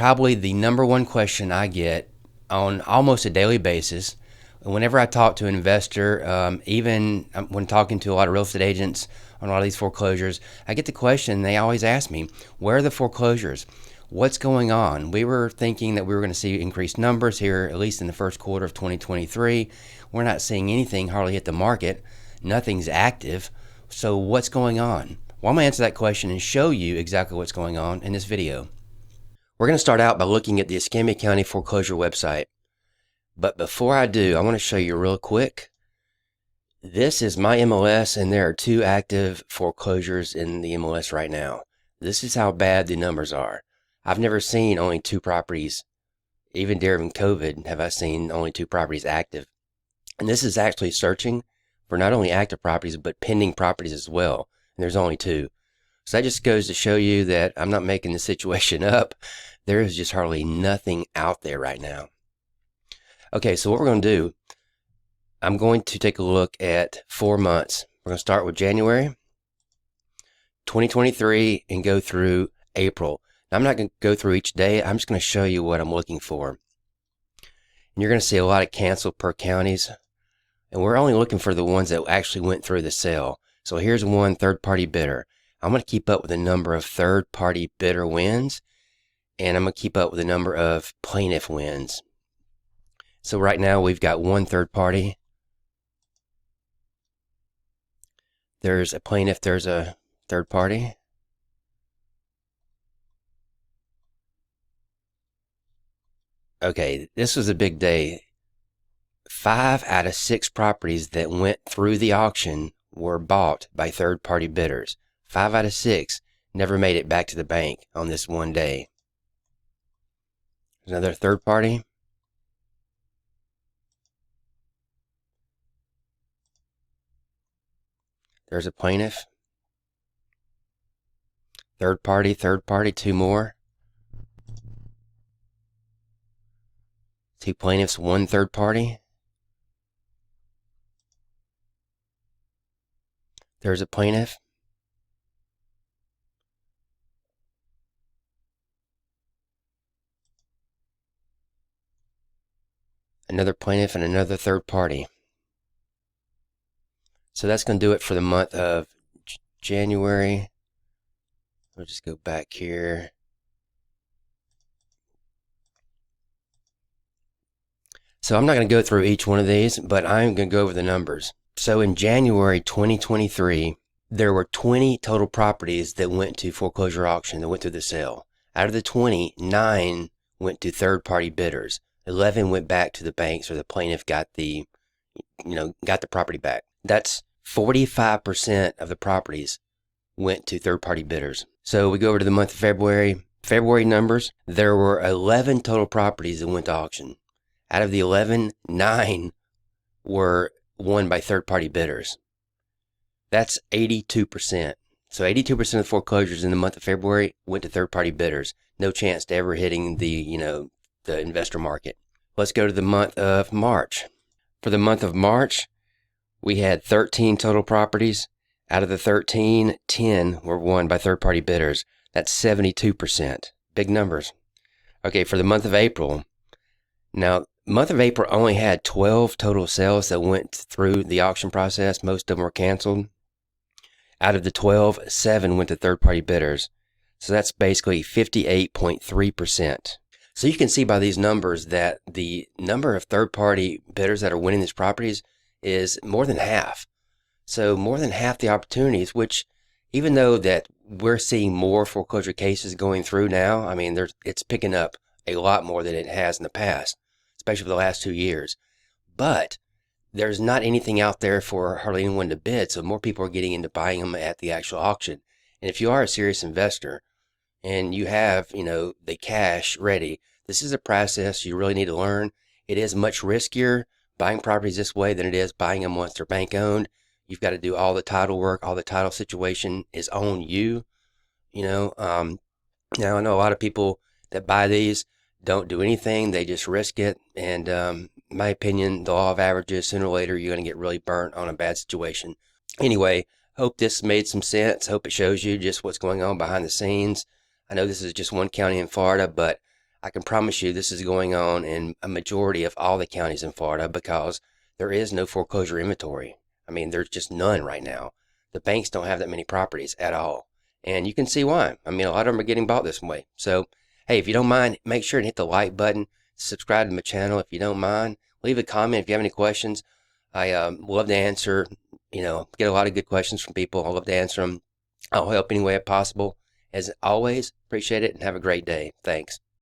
probably the number one question I get on almost a daily basis. Whenever I talk to an investor, even when talking to a lot of real estate agents on a lot of these foreclosures, I get the question, they always ask me, where are the foreclosures? What's going on? We were thinking that we were going to see increased numbers here, at least in the first quarter of 2023. We're not seeing anything hardly hit the market. Nothing's active. So what's going on? Well, I'm going to answer that question and show you exactly what's going on in this video. We're going to start out by looking at the Escambia County foreclosure website. But before I do, I want to show you real quick. This is my MLS, and there are 2 active foreclosures in the MLS right now. This is how bad the numbers are. I've never seen only 2 properties. Even during COVID, have I seen only 2 properties active. And this is actually searching for not only active properties, but pending properties as well. And there's only 2. So that just goes to show you that I'm not making the situation up. There is just hardly nothing out there right now. Okay, so what we're going to do, I'm going to take a look at 4 months. We're going to start with January 2023 and go through April. Now, I'm not going to go through each day. I'm just going to show you what I'm looking for. And you're going to see a lot of canceled per counties. And we're only looking for the ones that actually went through the sale. So here's one third-party bidder. I'm going to keep up with the number of third-party bidder wins. And I'm going to keep up with the number of plaintiff wins. So right now we've got 1 third party. There's a plaintiff, there's a third party. Okay, this was a big day. 5 out of 6 properties that went through the auction were bought by third party bidders. 5 out of 6 never made it back to the bank on this one day. There's another third party. There's a plaintiff. Third party, 2 more. 2 plaintiffs, 1 third party. There's a plaintiff. Another plaintiff and another third party. So that's going to do it for the month of January. We'll just go back here. So I'm not going to go through each one of these, but I'm going to go over the numbers. So in January 2023, there were 20 total properties that went to foreclosure auction, that went through the sale. Out of the 20, 9 went to third-party bidders. 11 went back to the banks, or the plaintiff got the property back. That's 45% of the properties went to third-party bidders. So we go over to the month of February. February numbers, there were 11 total properties that went to auction. Out of the 11, 9 were won by third-party bidders. That's 82%. So 82% of the foreclosures in the month of February went to third-party bidders. No chance to ever hitting the investor market. Let's go to the month of March. For the month of March, we had 13 total properties. Out of the 13, 10 were won by third-party bidders. That's 72%. Big numbers. Okay, for the month of April. Now, month of April only had 12 total sales that went through the auction process. Most of them were canceled. Out of the 12, 7 went to third-party bidders. So that's basically 58.3%. So you can see by these numbers that the number of third-party bidders that are winning these properties is more than half. So more than half the opportunities, which even though that we're seeing more foreclosure cases going through now, I mean, it's picking up a lot more than it has in the past, especially for the last 2 years. But there's not anything out there for hardly anyone to bid, so more people are getting into buying them at the actual auction. And if you are a serious investor and you have, the cash ready, this is a process you really need to learn. It is much riskier buying properties this way than it is buying them once they're bank owned. You've got to do all the title work. All the title situation is on you. Now I know a lot of people that buy these don't do anything. They just risk it. And in my opinion, the law of averages, sooner or later, you're going to get really burnt on a bad situation. Anyway, hope this made some sense. Hope it shows you just what's going on behind the scenes. I know this is just one county in Florida, but I can promise you this is going on in a majority of all the counties in Florida because there is no foreclosure inventory. I mean, there's just none right now. The banks don't have that many properties at all. And you can see why. I mean, a lot of them are getting bought this way. So, hey, if you don't mind, make sure to hit the like button, subscribe to my channel if you don't mind. Leave a comment if you have any questions. I love to answer, get a lot of good questions from people. I love to answer them. I'll help any way possible. As always, appreciate it and have a great day. Thanks.